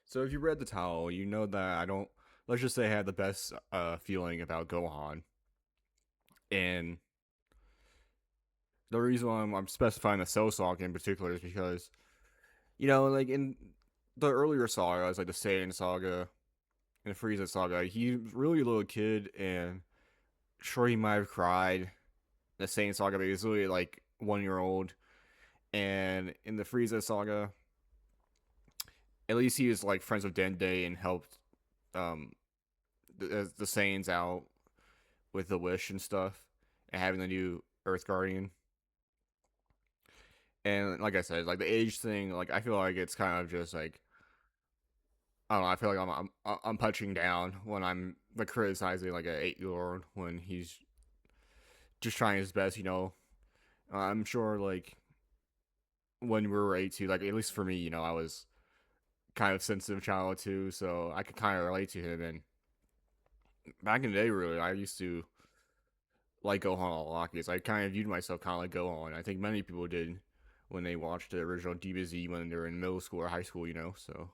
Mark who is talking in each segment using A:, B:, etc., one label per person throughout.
A: So if you read the title, you know that I don't. Let's just say I had the best feeling about Gohan, and the reason why I'm specifying the Cell Saga in particular is because like in the earlier sagas, like the Saiyan Saga and the Frieza Saga, he's really a little kid, and sure he might have cried. The Saiyan Saga, but he's really like 1 year old, and in the Frieza Saga, at least he was like friends with Dende and helped um the Saiyans out with the wish and stuff, and having the new Earth Guardian. And like I said, like the age thing, like I feel like it's kind of just like I don't know. I feel like I'm punching down when I'm like criticizing like an 8 year old when he's just trying his best. I'm sure like when we were 18, like at least for me, I was kind of sensitive child too, so I could kind of relate to him. And back in the day, really, I used to like Gohan a lot because I kind of viewed myself kind of like Gohan. I think many people did when they watched the original DBZ when they were in middle school or high school, So,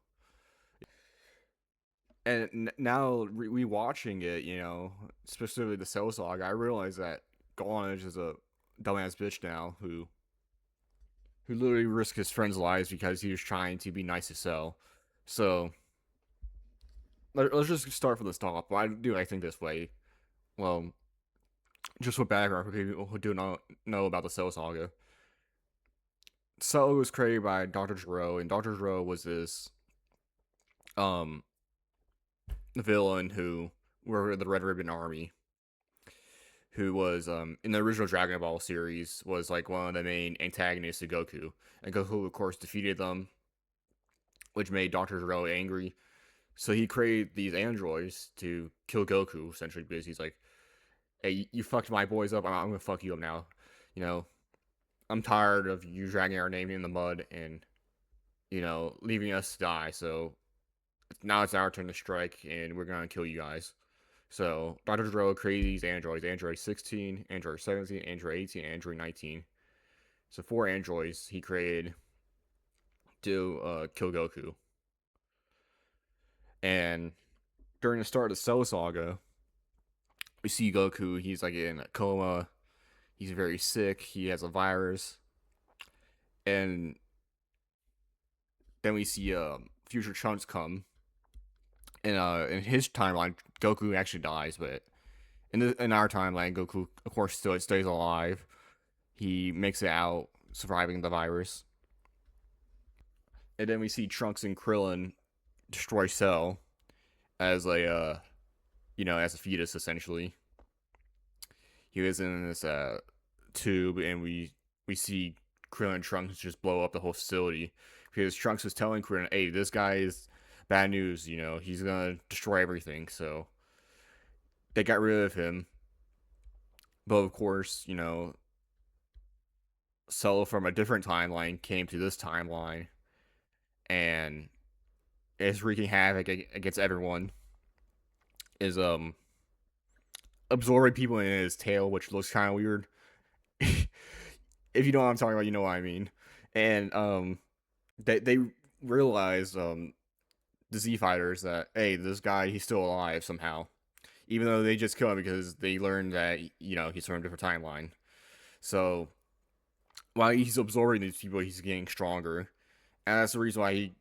A: and now rewatching it, specifically the Cell Saga, I realize that Gohan is just a dumbass bitch now who literally risked his friends' lives because he was trying to be nice to Cell. So let's just start from the top. Why do I think this way? Well, just for background for people who do not know about the Cell Saga, Cell was created by Dr. Gero, and Dr. Gero was this um villain who were the Red Ribbon Army, who was in the original Dragon Ball series was like one of the main antagonists of Goku, and Goku of course defeated them, which made Dr. Gero angry. So he created these androids to kill Goku essentially because he's like, "Hey, you fucked my boys up. I'm gonna fuck you up now." You know, I'm tired of you dragging our name in the mud and leaving us to die. So now it's our turn to strike, and we're gonna kill you guys. So Dr. Dro created these androids: Android 16, Android 17, Android 18, Android 19. So four androids he created to kill Goku. And during the start of the Cell Saga, we see Goku. He's like in a coma. He's very sick. He has a virus, and then we see future Trunks come. And in his timeline, Goku actually dies, but in our timeline, Goku of course still stays alive. He makes it out, surviving the virus. And then we see Trunks and Krillin destroy Cell as as a fetus essentially. He was in this tube, and we see Krillin and Trunks just blow up the whole facility because Trunks was telling Krillin, "Hey, this guy is bad news. He's gonna destroy everything." So they got rid of him, but of course, Cell from a different timeline came to this timeline and is wreaking havoc against everyone. Is absorbing people in his tail, which looks kind of weird. If you know what I'm talking about, you know what I mean. And they realize the Z fighters that hey, this guy he's still alive somehow, even though they just kill him because they learned that he's from a different timeline. So while he's absorbing these people, he's getting stronger, and that's the reason why he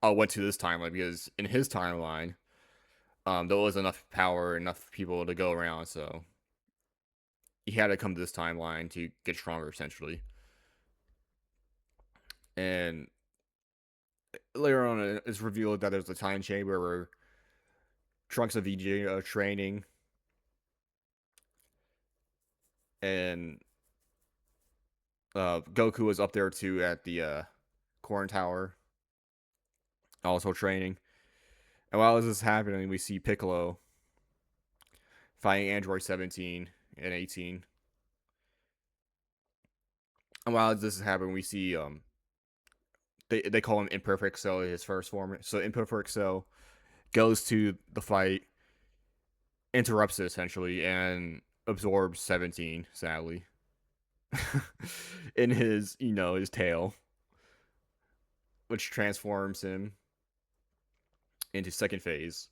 A: went to this timeline because in his timeline, there was enough power, enough people to go around, so he had to come to this timeline to get stronger, essentially. And later on, it's revealed that there's a time chamber where Trunks and VJ are training, and Goku was up there too at the Corn Tower, also training. And while this is happening, we see Piccolo fighting Android 17 and 18. And while this is happening, we see they call him Imperfect Cell, his first form. So Imperfect Cell goes to the fight, interrupts it essentially, and absorbs 17. Sadly, in his his tail, which transforms him. into second phase.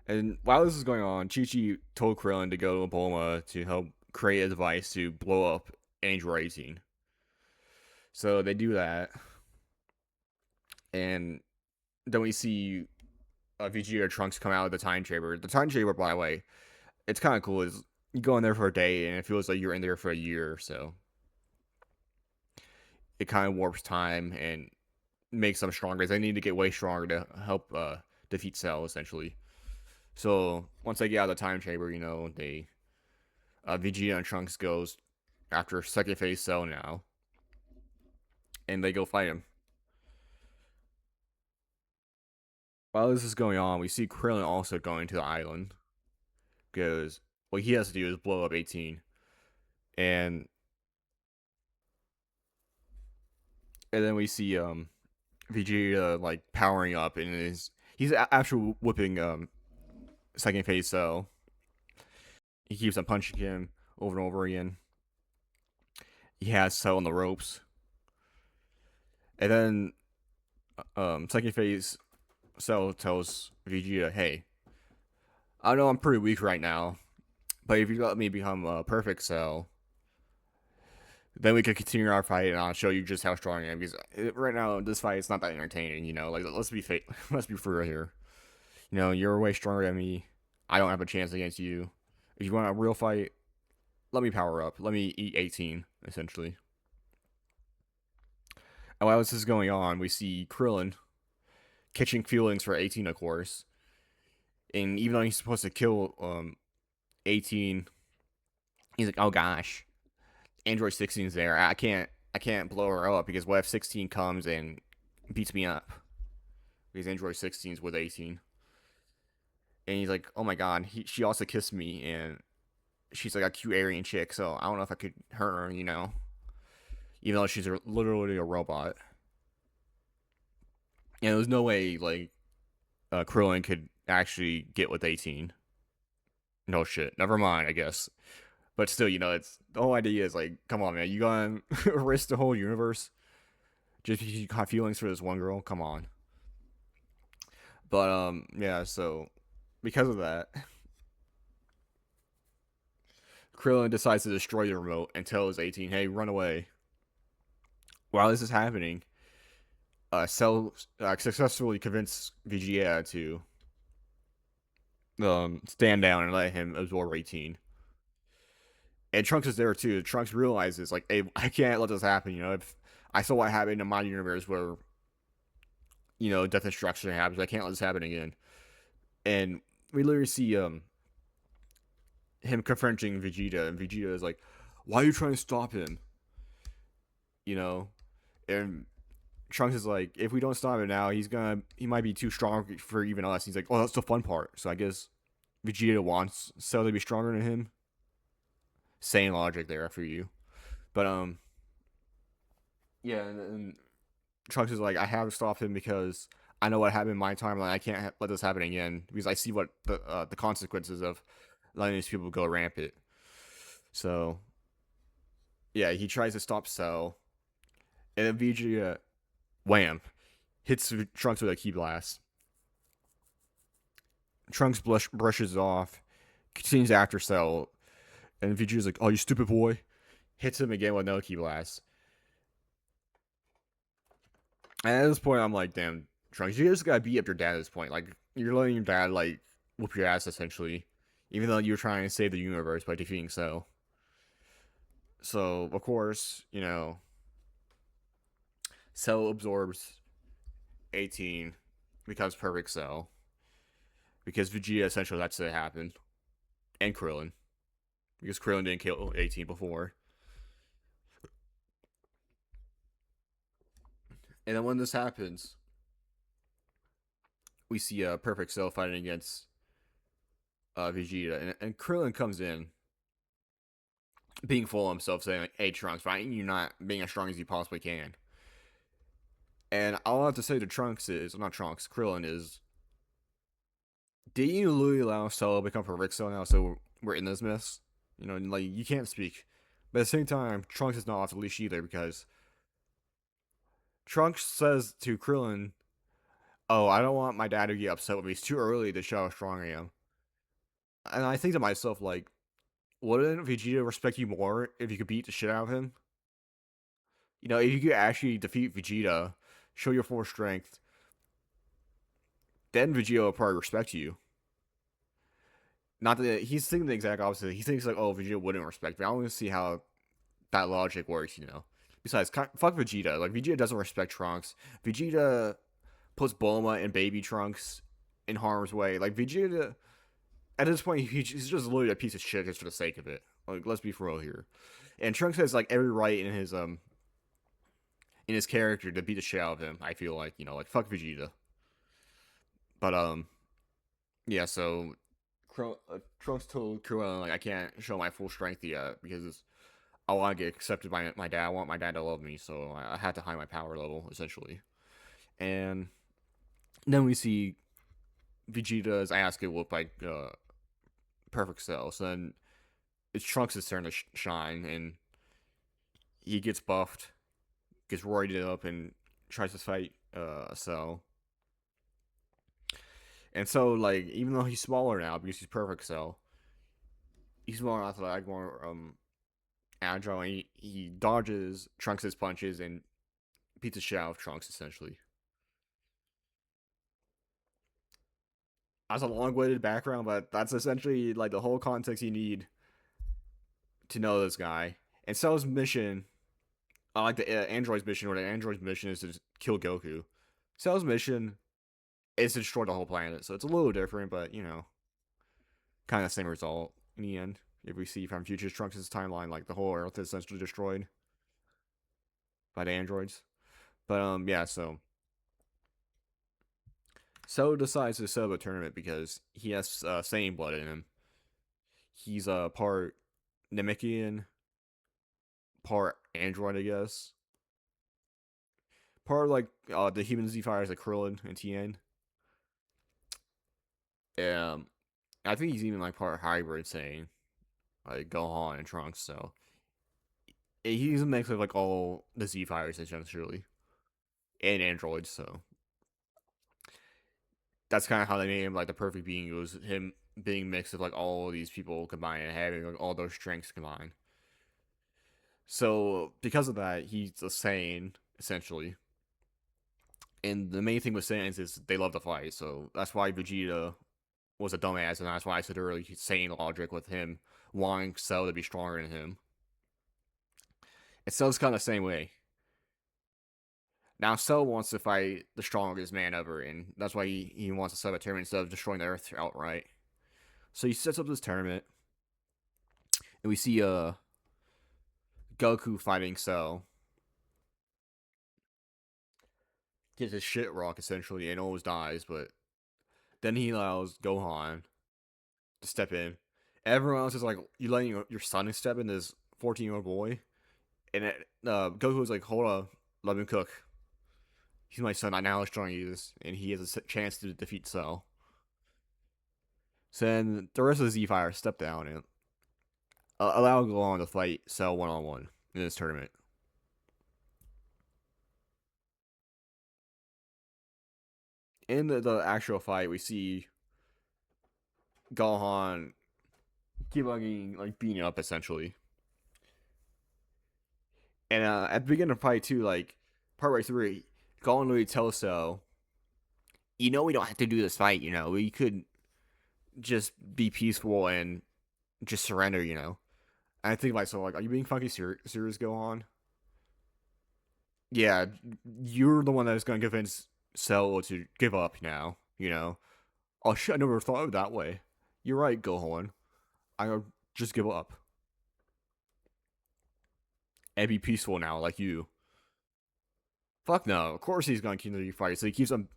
A: And while this is going on, Chi Chi told Krillin to go to Bulma to help create a device to blow up Android 18. So they do that, and then we see Vegeta Trunks come out of the time chamber. The time chamber, by the way, it's kind of cool. Is you go in there for a day, and it feels like you're in there for a year. So it kind of warps time and makes them stronger. They need to get way stronger to help defeat Cell, essentially. So once they get out of the time chamber, they Vegeta and Trunks goes after second phase Cell now, and they go fight him. While this is going on, we see Krillin also going to the island because what he has to do is blow up 18, and then we see Vegeta like powering up and he's actually whipping second phase Cell. He keeps on punching him over and over again. He has Cell on the ropes, and then second phase Cell tells Vegeta, "Hey, I know I'm pretty weak right now, but if you let me become a perfect Cell, then we can continue our fight, and I'll show you just how strong I am. Because right now, this fight is not that entertaining. Like let's be for real here. You're way stronger than me. I don't have a chance against you. If you want a real fight, let me power up. Let me eat 18, essentially." And while this is going on, we see Krillin catching feelings for 18, of course. And even though he's supposed to kill 18, he's like, "Oh gosh, Android 16 is there. I can't blow her up because what if 16 comes and beats me up? Because Android 16 is with 18." And he's like, "Oh my god, she also kissed me, and she's like a cute Aryan chick, so I don't know if I could hurt her, even though she's literally a robot." And there's no way like Krillin could actually get with 18. No shit. Never mind, I guess. But still, it's the whole idea is like, come on, man, you gonna risk the whole universe just because you got feelings for this one girl? Come on. But yeah. So because of that, Krillin decides to destroy the remote and tells 18, "Hey, run away." While this is happening, Cell successfully convinced Vegeta to stand down and let him absorb 18. And Trunks is there too. Trunks realizes like, "Hey, I can't let this happen. If I saw what happened in my universe where death and destruction happens, I can't let this happen again." And we literally see him confronting Vegeta, and Vegeta is like, "Why are you trying to stop him?" You know, and Trunks is like, "If we don't stop him now, he might be too strong for even us." He's like, "Oh, that's the fun part." So I guess Vegeta wants Cell to be stronger than him. Same logic there for you, but yeah, and Trunks is like, "I have to stop him because I know what happened in my timeline. I can't let this happen again because I see what the consequences of letting these people go rampant." So yeah, he tries to stop Cell, and then Vegeta, wham, hits Trunks with a key blast. Trunks brushes it off, continues after Cell, and Vegeta's like, "Oh, you stupid boy!" Hits him again with another key blast. And at this point, I'm like, "Damn, Trunks, you just gotta beat up your dad at this point. Like, you're letting your dad like whoop your ass essentially, even though you're trying to save the universe by defeating Cell." So of course, Cell absorbs 18, becomes perfect Cell because Vegeta essentially lets it happen, and Krillin because Krillin didn't kill 18 before. And then when this happens, we see a perfect Cell fighting against Vegeta, and Krillin comes in being full of himself, saying like, "Hey Trunks, why you're not being as strong as you possibly can?" And all I have to say to Trunks is, not Trunks, Krillin is, did you literally allow Cell to become perfect Cell now? So we're in this mess, like you can't speak. But at the same time, Trunks is not off the leash either because Trunks says to Krillin, "Oh, I don't want my dad to get upset with me. It's too early to show how strong I am." And I think to myself, like, wouldn't Vegeta respect you more if you could beat the shit out of him? You know, if you could actually defeat Vegeta, show your full strength, then Vegeta will probably respect you. Not that he's thinking the exact opposite. He thinks like, oh, Vegeta wouldn't respect me. I want to see how that logic works, you know. Besides, fuck Vegeta. Like Vegeta doesn't respect Trunks. Vegeta puts Bulma and Baby Trunks in harm's way. Like Vegeta, at this point, he's just literally a piece of shit just for the sake of it. Like, let's be for real here. And Trunks has like every right in his character to beat the shit out of him. I feel like, you know, like fuck Vegeta. But yeah. So Trunks told Krillin like I can't show my full strength yet because I want to get accepted by my dad. I want my dad to love me, so I had to hide my power level essentially. And then we see Vegeta's ass get whooped by Perfect Cell. So then it's Trunks' turn to shine, and he gets buffed, gets roided up, and tries to fight Cell. And so, like, even though he's smaller now because he's Perfect Cell, he's more athletic, more agile, and he dodges Trunks' punches and beats the shit out of Trunks, essentially. That's a long-winded background, but that's essentially, like, the whole context you need to know this guy. And Cell's mission, I like the android's mission, where the android's mission is to kill Goku. Cell's mission is to destroy the whole planet, so it's a little different, but, you know, kind of the same result in the end. If we see from Future Trunks' timeline, like, the whole Earth is essentially destroyed by the androids. But, yeah, so Cell decides to set up a tournament because he has Saiyan blood in him. He's part Namekian, part android, I guess. Part like the human Z fighters like Krillin and Tien. I think he's even like part hybrid Saiyan, like Gohan and Trunks. So he's a mix of like all the Z fighters essentially, and androids. So that's kind of how they made him like the perfect being. It was him being mixed of like all of these people combined and having like all those strengths combined. So because of that, he's a Saiyan essentially. And the main thing with Saiyans is they love to fight, so that's why Vegeta was a dumbass, and that's why I said earlier he's Saiyan logic with him wanting Cell to be stronger than him. And Cell's kind of the same way. Now Cell wants to fight the strongest man ever, and that's why he wants to set up a tournament instead of destroying the Earth outright. So he sets up this tournament, and we see Goku fighting Cell. Gets his shit rocked essentially and almost dies, but then he allows Gohan to step in. Everyone else is like, "You letting your son step in, this 14-year-old boy?" And Goku was like, "Hold on, let him cook. He's my son. I now destroying you this, and he has a chance to defeat Cell." So then the rest of the Z Fire step down and allow Gohan to fight Cell 1-on-1 in this tournament. In the actual fight, we see Gohan keep on getting like beaten up essentially. And at the beginning of the fight too, like partway through, Gohan literally tells Cell, "You know, we don't have to do this fight. You know, we could just be peaceful and just surrender. You know." And I think to myself, like, are you being fucking serious, Gohan? Yeah, you're the one that's gonna convince Cell to give up now. You know. Oh shit! I never thought of it that way. You're right, Gohan. I'll just give up and be peaceful now, like you. Fuck no. Of course he's gonna continue to fight. So he keeps on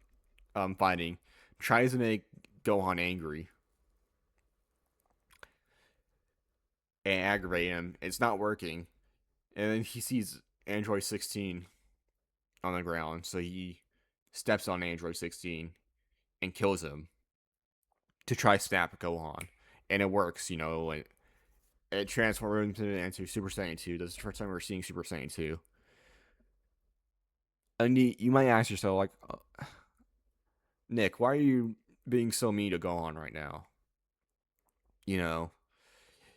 A: fighting, tries to make Gohan angry and aggravate him. It's not working, and then he sees Android 16 on the ground, so he steps on Android 16 and kills him to try snap Gohan, and it works. You know, it transforms him into Super Saiyan 2. This is the first time we're seeing Super Saiyan 2. And you might ask yourself, like, Nick, why are you being so mean to Gohan right now? You know,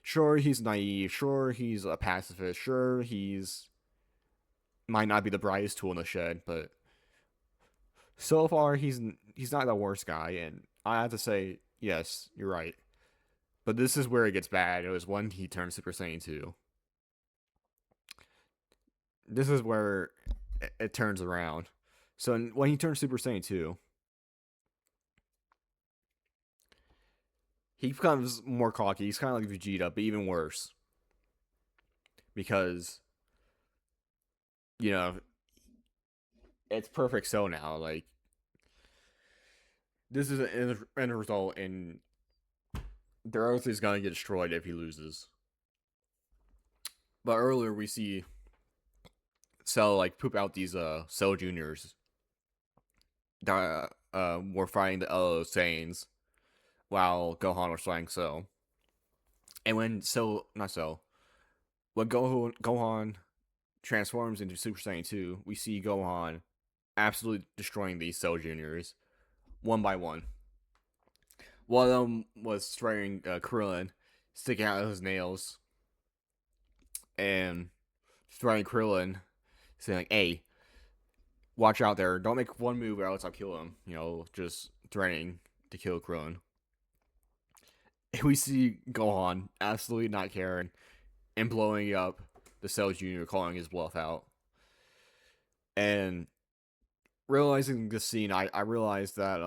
A: sure he's naive, sure he's a pacifist, sure he's might not be the brightest tool in the shed, but so far he's not the worst guy. And I have to say, yes, you're right. But this is where it gets bad. It was when he turned Super Saiyan 2. This is where it turns around. So when he turns Super Saiyan 2, he becomes more cocky. He's kind of like Vegeta, but even worse. Because, you know, it's perfect so now. Like, this is an end result, and the Earth is going to get destroyed if he loses. But earlier we see Cell, like, poop out these Cell Juniors that were fighting the other Saiyans while Gohan was fighting Cell. And when Cell, not Cell, when Gohan transforms into Super Saiyan 2, we see Gohan absolutely destroying these Cell Juniors one by one. One of them was spraying Krillin, sticking out his nails, and throwing Krillin, saying, like, hey, watch out there. Don't make one move or else I'll kill him. You know, just threatening to kill Krillin. And we see Gohan absolutely not caring and blowing up the Cell Jr., calling his bluff out. And realizing this scene, I realized that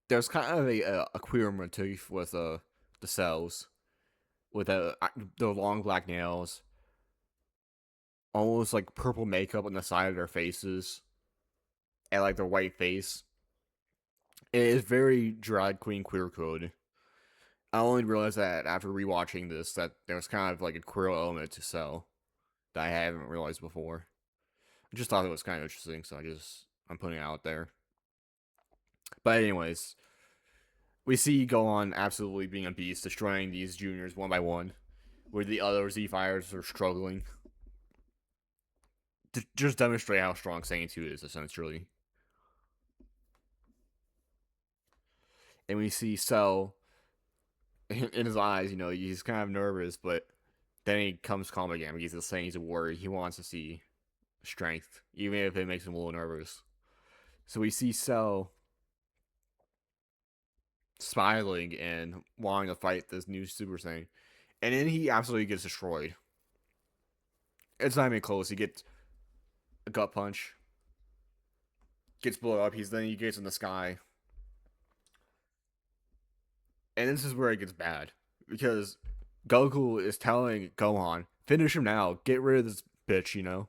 A: there's kind of a queer motif with the cells with the long black nails, almost like purple makeup on the side of their faces, and like their white face. It is very drag queen queer code. I only realized that after rewatching this that there was kind of like a queer element to Cell that I haven't realized before. I just thought it was kind of interesting, so I'm putting it out there. But anyways, we see Gohan absolutely being a beast, destroying these juniors one by one, where the other Z fighters are struggling. To just demonstrate how strong Saiyan 2 is, essentially. And we see Cell in his eyes, you know, he's kind of nervous, but then he comes calm again. He's just saying he's a warrior. He wants to see strength, even if it makes him a little nervous. So we see Cell smiling and wanting to fight this new Super Saiyan. And then he absolutely gets destroyed. It's not even close. He gets a gut punch, gets blown up. He gets in the sky, and this is where it gets bad because Goku is telling Gohan, "Finish him now. Get rid of this bitch," you know.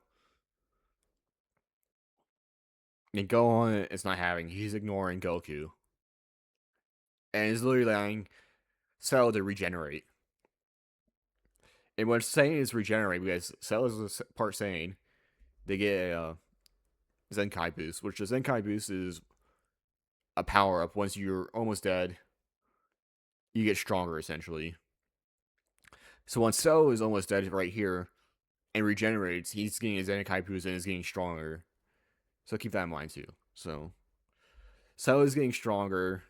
A: And Gohan is not having. He's ignoring Goku, and he's literally letting Cell to regenerate. And when Saiyan is regenerate, because Cell is a part Saiyan, they get a Zenkai boost, which the Zenkai boost is a power up. Once you're almost dead, you get stronger essentially. So when Cell is almost dead right here and regenerates, he's getting his Zenkai boost and is getting stronger. So keep that in mind too. So Cell is getting stronger.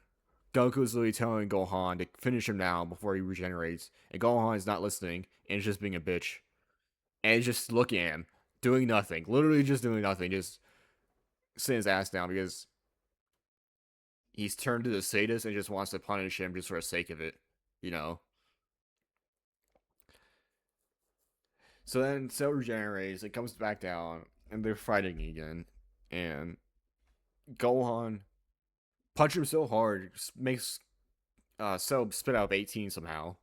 A: Goku is literally telling Gohan to finish him now before he regenerates, and Gohan is not listening and is just being a bitch and is just looking at him, doing nothing, literally just doing nothing, just sitting his ass down because he's turned to the sadist and just wants to punish him just for the sake of it, you know. So then Cell regenerates, it comes back down, and they're fighting again, and Gohan punches him so hard, makes Cell spit out 18 somehow.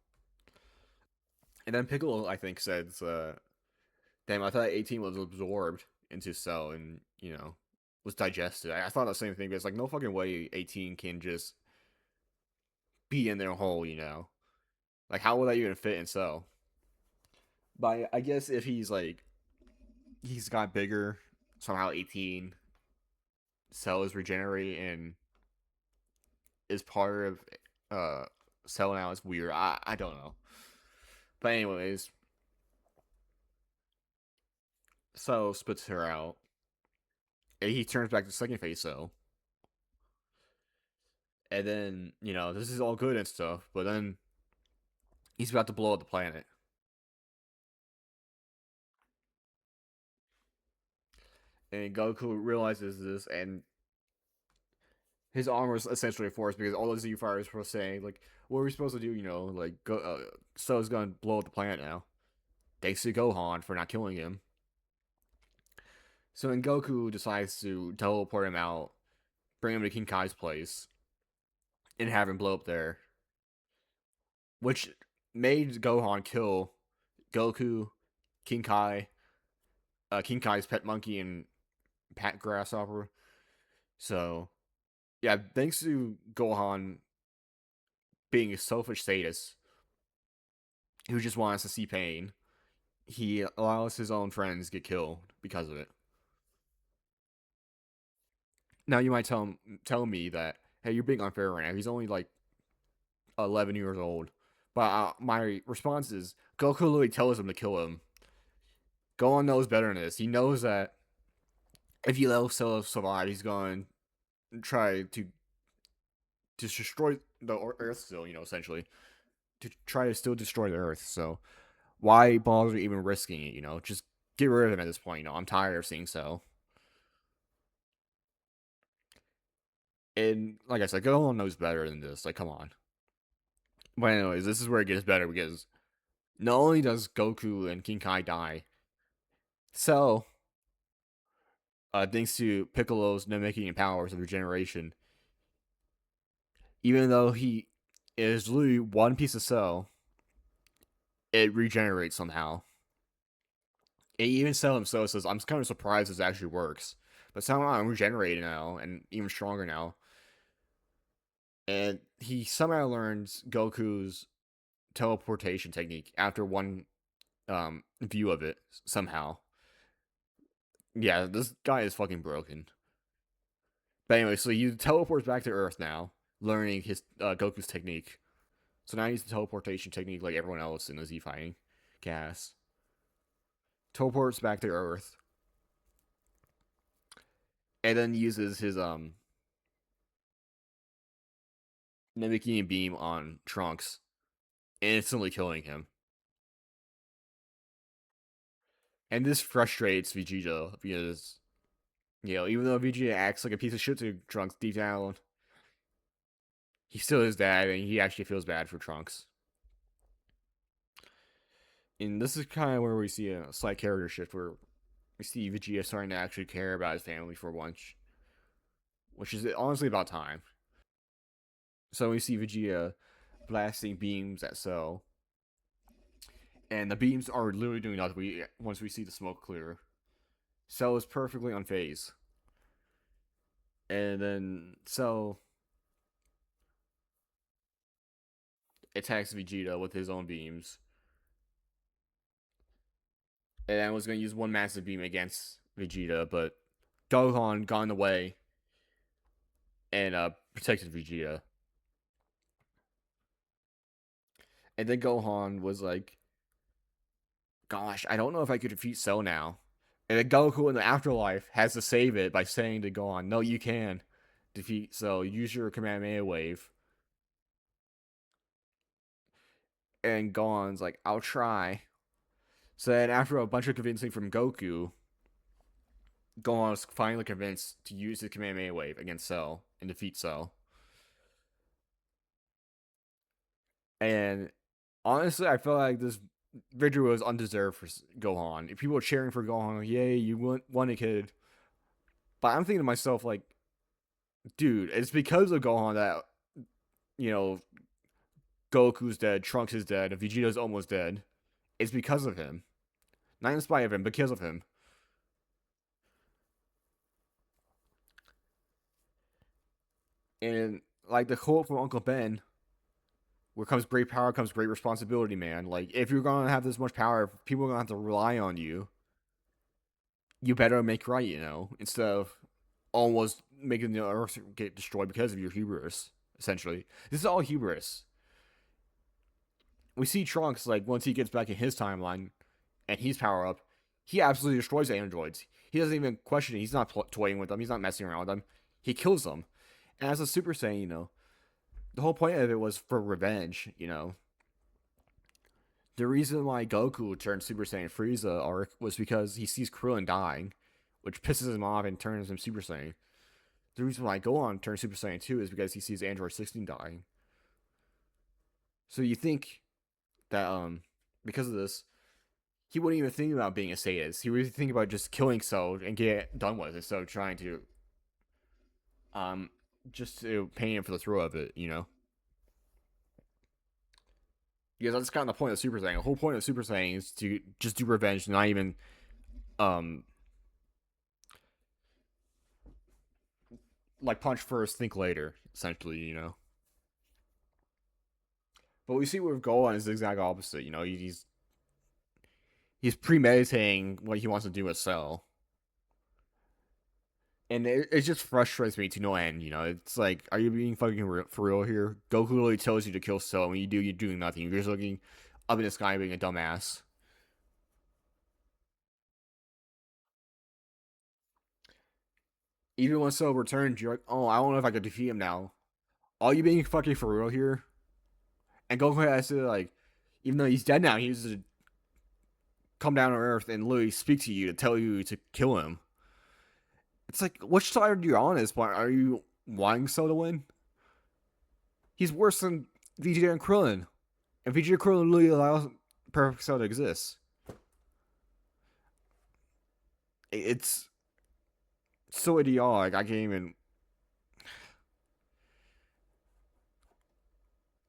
A: And then Piccolo, I think, says, "Damn, I thought 18 was absorbed into Cell and was digested." I thought the same thing, but it's like no fucking way 18 can just be in their whole, you know. Like, how would that even fit in Cell? But I guess if he's got bigger, somehow 18 Cell is regenerating and is part of Cell now. It's weird. I don't know. But anyways, Cell spits her out, and he turns back to second phase Cell. And then, this is all good and stuff, but then he's about to blow up the planet. And Goku realizes this, and his armor is essentially forced because all the Z fighters were saying, like, what are we supposed to do? Cell's gonna blow up the planet now. Thanks to Gohan for not killing him. So then Goku decides to teleport him out, bring him to King Kai's place, and have him blow up there. Which made Gohan kill Goku, King Kai, King Kai's pet monkey, and Pat Grasshopper. So, yeah, thanks to Gohan being a selfish sadist who just wants to see pain, he allows his own friends to get killed because of it. Now you might tell me that, hey, you're being unfair right now. He's only like 11 years old. But my response is Goku literally tells him to kill him. Gohan knows better than this. He knows that if he lets Cell survive, he's going to try to destroy the Earth still, essentially. To try to still destroy the Earth. So why bother even risking it, Just get rid of him at this point, I'm tired of seeing Cell. And like I said, Gohan knows better than this. Like, come on. But anyways, this is where it gets better because not only does Goku and King Kai die, Cell, thanks to Piccolo's mimicking powers of regeneration, even though he is literally one piece of Cell, it regenerates somehow. And even Cell himself says, I'm kind of surprised this actually works. But somehow I'm regenerated now and even stronger now. And he somehow learns Goku's teleportation technique after one view of it somehow. Yeah, this guy is fucking broken. But anyway, so he teleports back to Earth now, learning his Goku's technique. So now he's the teleportation technique like everyone else in the Z fighting cast. Teleports back to Earth, and then uses his mimicking beam on Trunks, instantly killing him. And this frustrates Vegeta because, even though Vegeta acts like a piece of shit to Trunks deep down, he's still his dad, and he actually feels bad for Trunks. And this is kind of where we see a slight character shift, where we see Vegeta starting to actually care about his family for once, which is honestly about time. So we see Vegeta blasting beams at Cell, and the beams are literally doing nothing. Once we see the smoke clear, Cell is perfectly unfazed, and then Cell attacks Vegeta with his own beams, and I was going to use one massive beam against Vegeta, but Gohan got in the way and protected Vegeta. And then Gohan was like, gosh, I don't know if I could defeat Cell now. And then Goku in the afterlife has to save it by saying to Gohan, no, you can defeat Cell. Use your Kamehameha wave. And Gohan's like, I'll try. So then after a bunch of convincing from Goku, Gohan was finally convinced to use his Kamehameha wave against Cell and defeat Cell. And honestly, I felt like this victory was undeserved for Gohan. If people were cheering for Gohan, like, yay, you won it, kid. But I'm thinking to myself, like, dude, it's because of Gohan that, you know, Goku's dead, Trunks is dead, Vegeta's almost dead. It's because of him. Not in spite of him, because of him. And, like, the quote from Uncle Ben, where comes great power comes great responsibility, man. Like, if you're gonna have this much power, people are gonna have to rely on you. You better make right, instead of almost making the Earth get destroyed because of your hubris, essentially. This is all hubris. We see Trunks, like, once he gets back in his timeline and he's power up, he absolutely destroys the androids. He doesn't even question it. He's not toying with them. He's not messing around with them. He kills them. And as a Super Saiyan, the whole point of it was for revenge. The reason why Goku turned Super Saiyan Frieza arc was because he sees Krillin dying, which pisses him off and turns him Super Saiyan. The reason why Gohan turned Super Saiyan 2 is because he sees Android 16 dying. So you think that because of this, he wouldn't even think about being a sadist. He would think about just killing Cell and get it done with instead of trying to um just to paint him for the thrill of it. Because that's kind of the point of Super Saiyan. The whole point of Super Saiyan is to just do revenge, not even um like punch first, think later, essentially. But we see with Gohan is the exact opposite. He's premeditating what he wants to do with Cell, and it just frustrates me to no end. It's like, are you being fucking for real here? Goku literally tells you to kill Cell, and when you do, you're doing nothing. You're just looking up in the sky being a dumbass. Even when Cell returns, you're like, oh, I don't know if I could defeat him now. Are you being fucking for real here? And Goku has to, like, even though he's dead now, he has to come down to Earth and literally speak to you to tell you to kill him. It's like, which side are you on at this point? Are you wanting Cell to win? He's worse than Vegeta and Krillin. And Vegeta and Krillin literally allows Perfect Cell to exist. It's so idiotic. I can't even.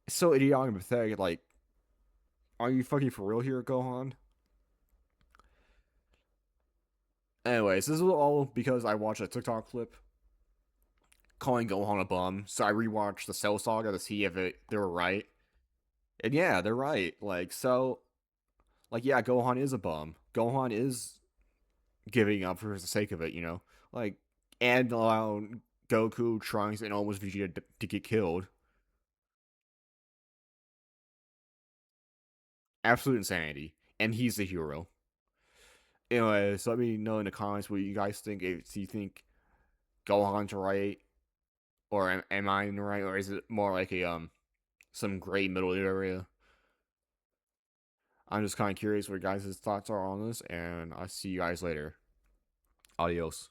A: It's so idiotic and pathetic. Like, are you fucking for real here, Gohan? Anyways, this is all because I watched a TikTok clip calling Gohan a bum. So I rewatched the Cell Saga to see if they were right. And yeah, they're right. Yeah, Gohan is a bum. Gohan is giving up for the sake of it. Like, and allowing Goku, Trunks, and almost Vegeta to get killed. Absolute insanity. And he's the hero. Anyways, let me know in the comments what you guys think. If you think Gohan's right, or am I in the right, or is it more like a some gray middle area? I'm just kind of curious what your guys' thoughts are on this, and I'll see you guys later. Adios.